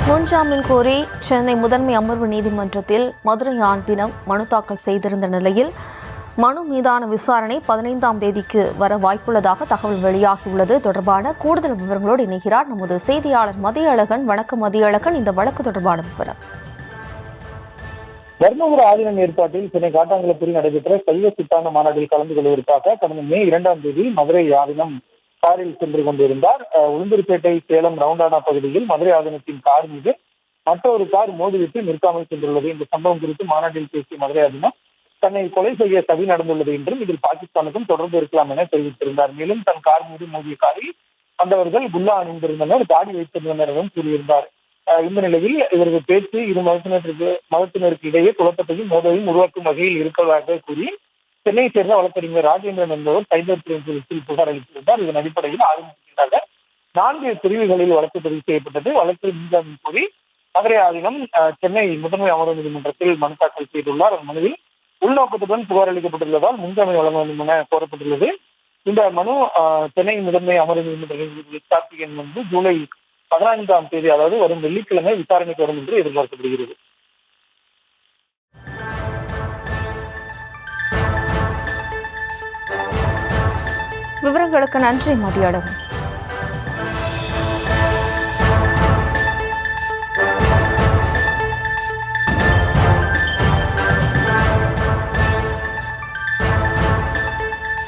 முன்ஜாமீன் கோரி சென்னை முதன்மை அமர்வு நீதிமன்றத்தில் மதுரை ஆண் தினம் மனு தாக்கல் செய்திருந்த நிலையில் மனு மீதான விசாரணை 15ஆம் தேதிக்கு வர வாய்ப்புள்ளதாக தகவல் வெளியாகியுள்ளது. தொடர்பான கூடுதல் விவரங்களோடு இணைகிறார் நமது செய்தியாளர் மதியழகன். வணக்கம் மதியழகன், இந்த வழக்கு தொடர்பான விவரம். தர்மபுர ஆதீனம் ஏற்பாட்டில் சென்னை காட்டாங்குளத்தூரில் நடைபெற்ற சைவ சித்தாந்த மாநாட்டில் கலந்து கொள்வதற்காக கடந்த மே 2ஆம் தேதி மதுரை ஆதீனம் காரில் சென்று கொண்டிருந்தார். உளுந்தூர்பேட்டை சேலம் ரவுண்டானா பகுதியில் மதுரை ஆதீனத்தின் கார் மீது மற்றொரு கார் மோதிவிட்டு நிற்காமல் சென்றுள்ளது. இந்த சம்பவம் குறித்து மாநாட்டில் பேசிய மதுரை ஆதீனம் தன்னை கொலை செய்ய சதி நடந்துள்ளது என்றும் இதில் பாகிஸ்தானுக்கும் தொடர்பு இருக்கலாம் என தெரிவித்திருந்தார். மேலும் தன் கார் மீது மோதிய காரில் வந்தவர்கள் குல்லா அணிந்திருந்தனர், தாடி வைத்திருந்தனர் எனவும் கூறியிருந்தார். இந்த நிலையில் இவரது பேச்சு இரு மதத்தினருக்கு இடையே குழப்பத்தையும் மோதலையும் உருவாக்கும் வகையில் இருப்பதாக கூறி சென்னையை சேர்ந்த வழக்கறிஞர் ராஜேந்திரன் என்பவர் சைபர் கிரைம் போலீசில் புகார் அளித்திருந்தார். இதன் அடிப்படையில் ஆரம்பிக்கின்றாக 4 பிரிவுகளில் வழக்கு பதிவு செய்யப்பட்டது. வழக்கு முன்ஜாமீன் கோரி மதுரை ஆதீனம் சென்னை முதன்மை அமர்வு நீதிமன்றத்தில் மனு தாக்கல் செய்துள்ளார். அந்த மனுவில் உள்நோக்கத்துடன் புகார் அளிக்கப்பட்டுள்ளதால் முன்ஜாமீன் வழங்க வேண்டும் என கோரப்பட்டுள்ளது. இந்த மனு சென்னை முதன்மை அமர்வு நீதிமன்ற கார்த்திகேயன் வந்து ஜூலை 15ஆம் தேதி, அதாவது வரும் வெள்ளிக்கிழமை விசாரணைக்கு வரும் என்று எதிர்பார்க்கப்படுகிறது. விவரங்களுக்கு நன்றி மதியழகன்.